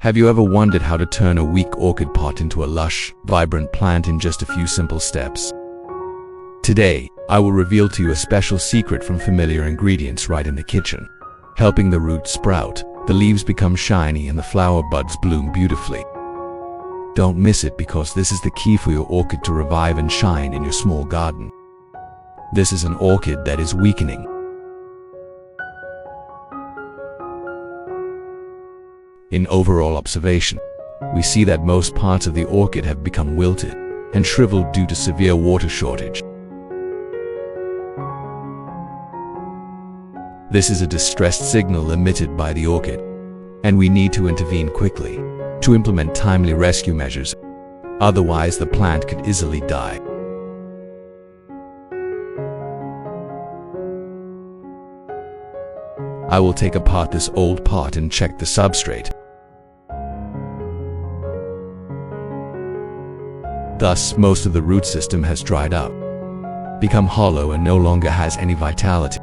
Have you ever wondered how to turn a weak orchid pot into a lush, vibrant plant in just a few simple steps? Today, I will reveal to you a special secret from familiar ingredients right in the kitchen, helping the roots sprout, the leaves become shiny, and the flower buds bloom beautifully. Don't miss it, because this is the key for your orchid to revive and shine in your small garden. This is an orchid that is weakening. In overall observation, we see that most parts of the orchid have become wilted and shriveled due to severe water shortage. This is a distressed signal emitted by the orchid, and we need to intervene quickly to implement timely rescue measures. Otherwise, the plant could easily die. I will take apart this old pot and check the substrate. Thus, most of the root system has dried up, become hollow, and no longer has any vitality.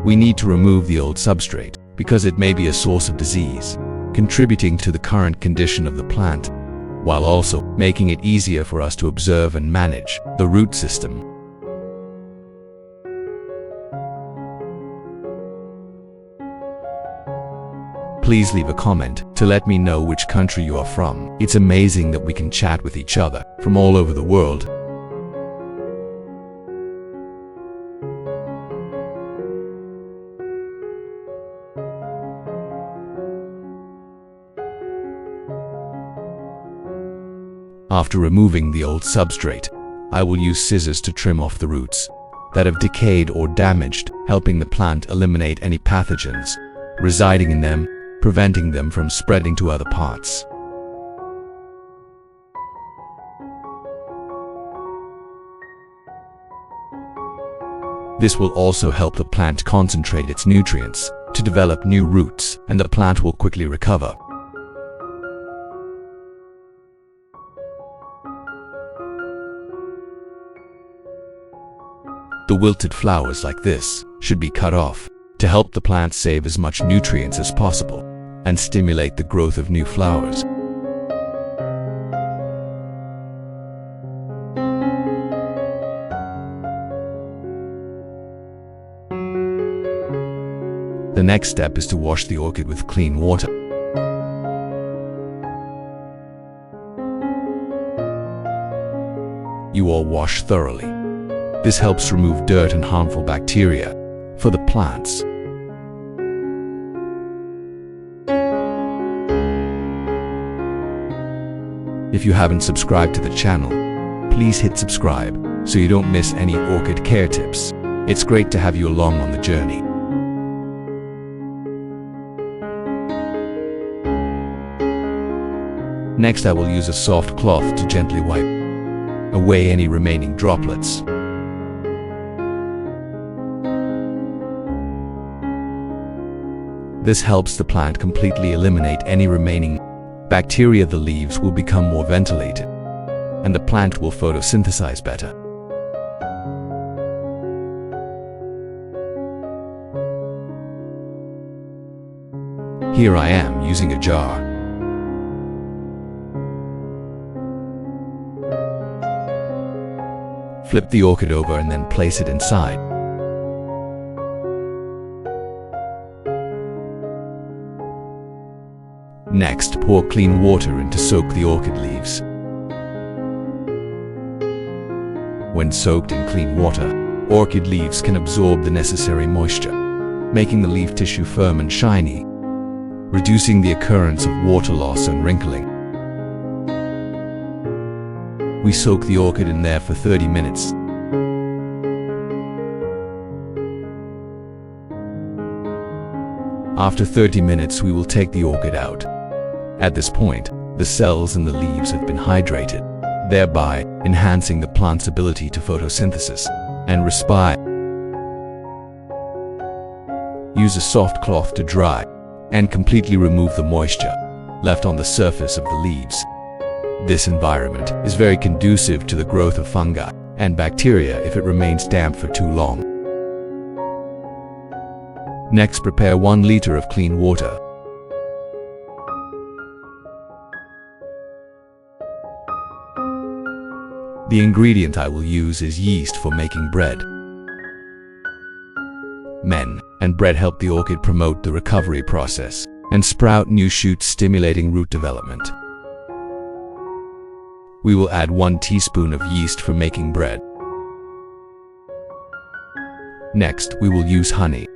We need to remove the old substrate because it may be a source of disease, contributing to the current condition of the plant, while also making it easier for us to observe and manage the root system. Please leave a comment to let me know which country you are from. It's amazing that we can chat with each other from all over the world. After removing the old substrate, I will use scissors to trim off the roots that have decayed or damaged, helping the plant eliminate any pathogens residing in them, preventing them from spreading to other parts. This will also help the plant concentrate its nutrients to develop new roots, and the plant will quickly recover. The wilted flowers like this should be cut off to help the plant save as much nutrients as possible and stimulate the growth of new flowers. The next step is to wash the orchid with clean water. You will wash thoroughly. This helps remove dirt and harmful bacteria for the plants. If you haven't subscribed to the channel, please hit subscribe so you don't miss any orchid care tips. It's great to have you along on the journey. Next, I will use a soft cloth to gently wipe away any remaining droplets. This helps the plant completely eliminate any remaining bacteria. The leaves will become more ventilated, and the plant will photosynthesize better. Here I am using a jar. Flip the orchid over and then place it inside. Next, pour clean water in to soak the orchid leaves. When soaked in clean water, orchid leaves can absorb the necessary moisture, making the leaf tissue firm and shiny, reducing the occurrence of water loss and wrinkling. We soak the orchid in there for 30 minutes. After 30 minutes, we will take the orchid out. At this point, the cells in the leaves have been hydrated, thereby enhancing the plant's ability to photosynthesis and respire. Use a soft cloth to dry and completely remove the moisture left on the surface of the leaves. This environment is very conducive to the growth of fungi and bacteria if it remains damp for too long. Next, prepare 1 liter of clean water. The ingredient I will use is yeast for making bread. Men and bread help the orchid promote the recovery process and sprout new shoots, stimulating root development. We will add 1 teaspoon of yeast for making bread. Next, we will use honey.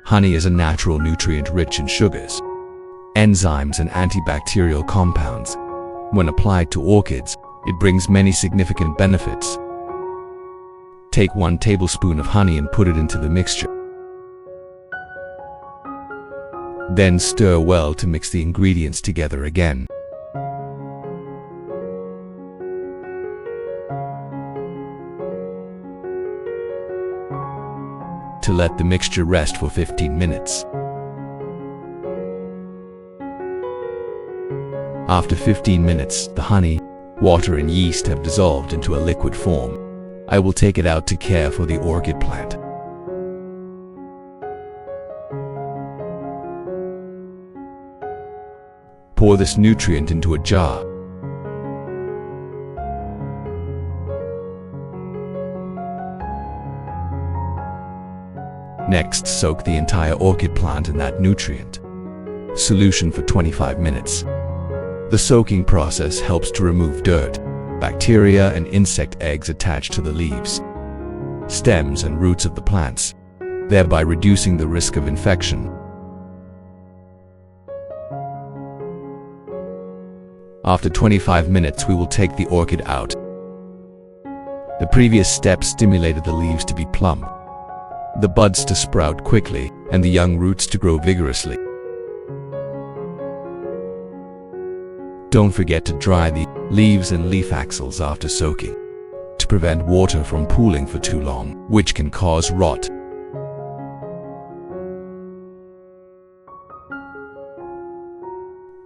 Honey is a natural nutrient rich in sugars, enzymes, and antibacterial compounds. When applied to orchids, it brings many significant benefits. Take 1 tablespoon of honey and put it into the mixture. Then stir well to mix the ingredients together again. To let the mixture rest for 15 minutes. After 15 minutes, the honey, water, and yeast have dissolved into a liquid form. I will take it out to care for the orchid plant. Pour this nutrient into a jar. Next, soak the entire orchid plant in that nutrient solution for 25 minutes. The soaking process helps to remove dirt, bacteria, and insect eggs attached to the leaves, stems, and roots of the plants, thereby reducing the risk of infection. After 25 minutes, we will take the orchid out. The previous step stimulated the leaves to be plump, the buds to sprout quickly, and the young roots to grow vigorously. Don't forget to dry the leaves and leaf axils after soaking, to prevent water from pooling for too long, which can cause rot.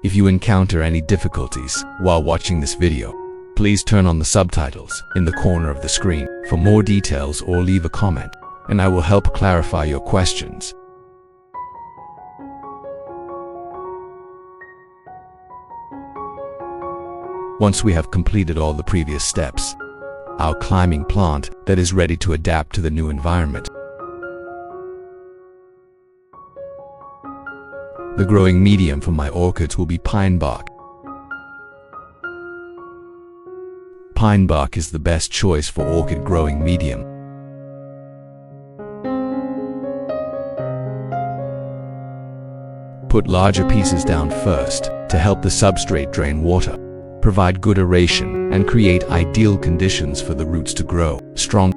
If you encounter any difficulties while watching this video, please turn on the subtitles in the corner of the screen for more details, or leave a comment, and I will help clarify your questions. Once we have completed all the previous steps, our climbing plant that is ready to adapt to the new environment. The growing medium for my orchids will be pine bark. Pine bark is the best choice for orchid growing medium. Put larger pieces down first to help the substrate drain water, provide good aeration, and create ideal conditions for the roots to grow strong.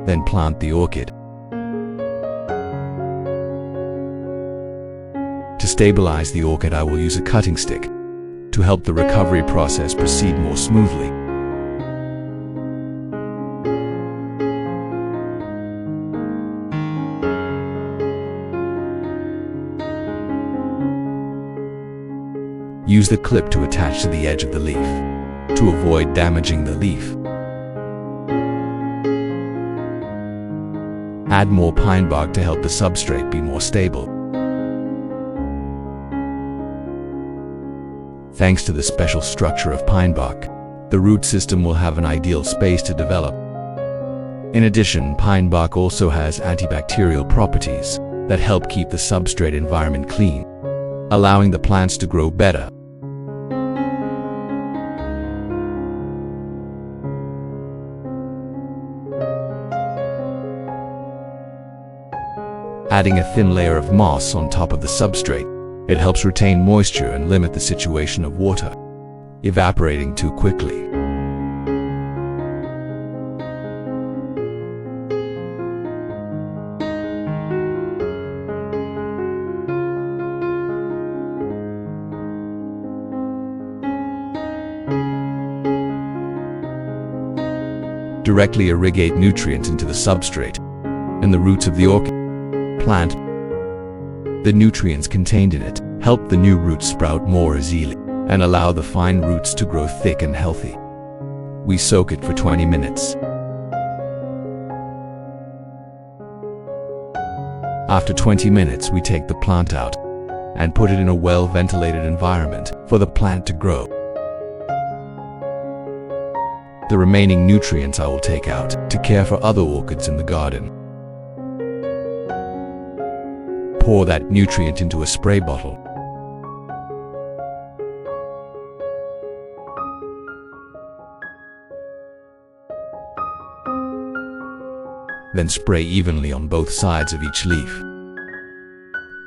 Then plant the orchid. To stabilize the orchid, I will use a cutting stick to help the recovery process proceed more smoothly. Use the clip to attach to the edge of the leaf to avoid damaging the leaf. Add more pine bark to help the substrate be more stable. Thanks to the special structure of pine bark, the root system will have an ideal space to develop. In addition, pine bark also has antibacterial properties that help keep the substrate environment clean, allowing the plants to grow better. Adding a thin layer of moss on top of the substrate, it helps retain moisture and limit the situation of water evaporating too quickly. Directly irrigate nutrients into the substrate and the roots of the orchid plant. The nutrients contained in it help the new roots sprout more easily, and allow the fine roots to grow thick and healthy. We soak it for 20 minutes. After 20 minutes, we take the plant out and put it in a well-ventilated environment for the plant to grow. The remaining nutrients I will take out to care for other orchids in the garden. Pour that nutrient into a spray bottle. Then spray evenly on both sides of each leaf.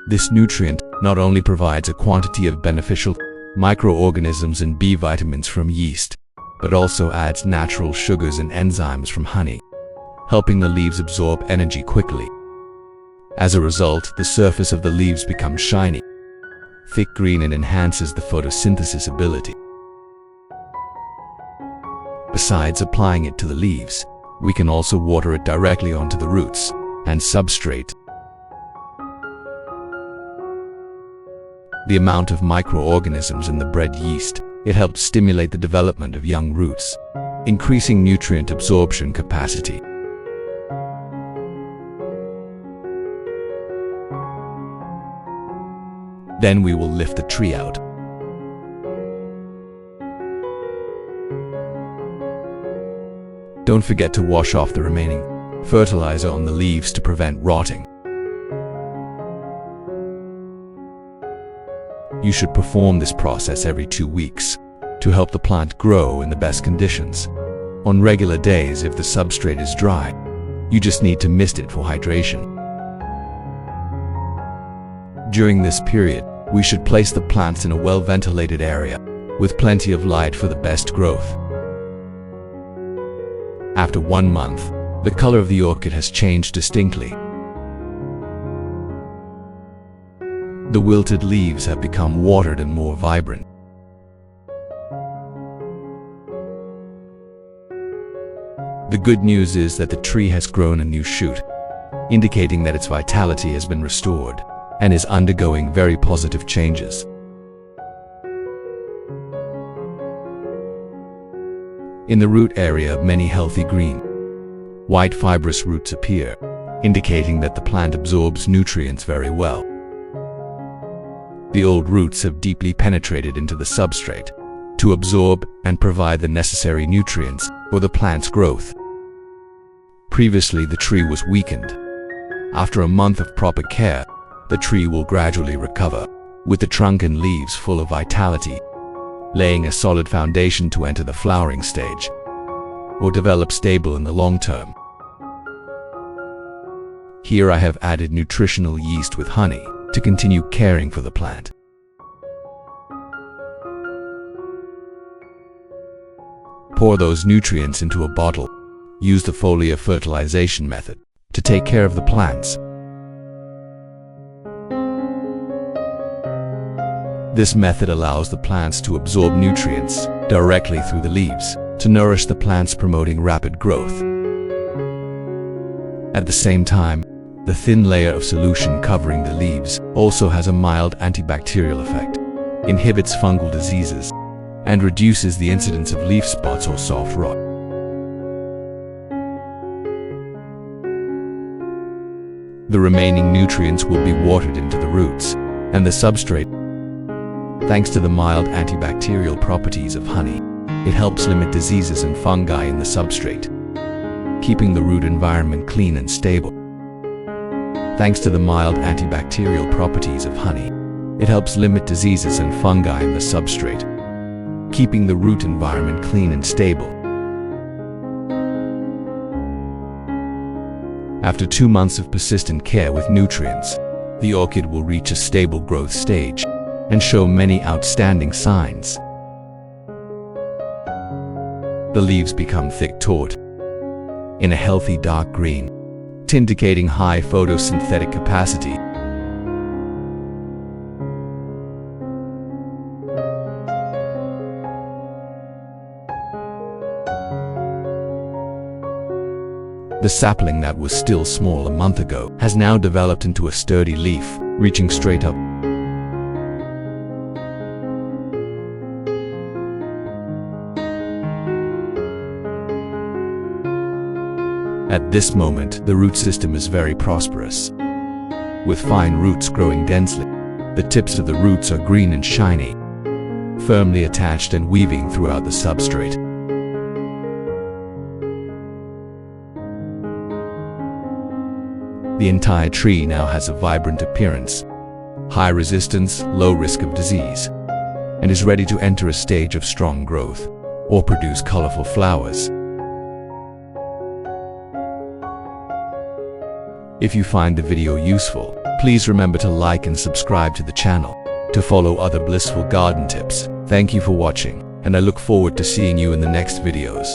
This nutrient not only provides a quantity of beneficial microorganisms and B vitamins from yeast, but also adds natural sugars and enzymes from honey, helping the leaves absorb energy quickly. As a result, the surface of the leaves becomes shiny, thick green, and enhances the photosynthesis ability. Besides applying it to the leaves, we can also water it directly onto the roots and substrate. The amount of microorganisms in the bread yeast, it helps stimulate the development of young roots, increasing nutrient absorption capacity. Then we will lift the tree out. Don't forget to wash off the remaining fertilizer on the leaves to prevent rotting. You should perform this process every 2 weeks to help the plant grow in the best conditions. On regular days, if the substrate is dry, you just need to mist it for hydration. During this period, we should place the plants in a well-ventilated area with plenty of light for the best growth. After 1 month, the color of the orchid has changed distinctly. The wilted leaves have become watered and more vibrant. The good news is that the tree has grown a new shoot, indicating that its vitality has been restored and is undergoing very positive changes. In the root area, many healthy green, white fibrous roots appear, indicating that the plant absorbs nutrients very well. The old roots have deeply penetrated into the substrate to absorb and provide the necessary nutrients for the plant's growth. Previously, the tree was weakened. After a month of proper care, the tree will gradually recover, with the trunk and leaves full of vitality, laying a solid foundation to enter the flowering stage or develop stable in the long term. Here I have added nutritional yeast with honey to continue caring for the plant. Pour those nutrients into a bottle. Use the foliar fertilization method to take care of the plants. This method allows the plants to absorb nutrients directly through the leaves to nourish the plants, promoting rapid growth. At the same time, the thin layer of solution covering the leaves also has a mild antibacterial effect, inhibits fungal diseases, and reduces the incidence of leaf spots or soft rot. The remaining nutrients will be watered into the roots and the substrate. Thanks to the mild antibacterial properties of honey, it helps limit diseases and fungi in the substrate, keeping the root environment clean and stable. Thanks to the mild antibacterial properties of honey, it helps limit diseases and fungi in the substrate, keeping the root environment clean and stable. After 2 months of persistent care with nutrients, the orchid will reach a stable growth stage and show many outstanding signs. The leaves become thick taut in a healthy dark green, indicating high photosynthetic capacity. The sapling that was still small a month ago has now developed into a sturdy leaf, reaching straight up. At this moment, the root system is very prosperous, with fine roots growing densely. The tips of the roots are green and shiny, firmly attached and weaving throughout the substrate. The entire tree now has a vibrant appearance, high resistance, low risk of disease, and is ready to enter a stage of strong growth or produce colorful flowers. If you find the video useful, please remember to like and subscribe to the channel to follow other blissful garden tips. Thank you for watching, and I look forward to seeing you in the next videos.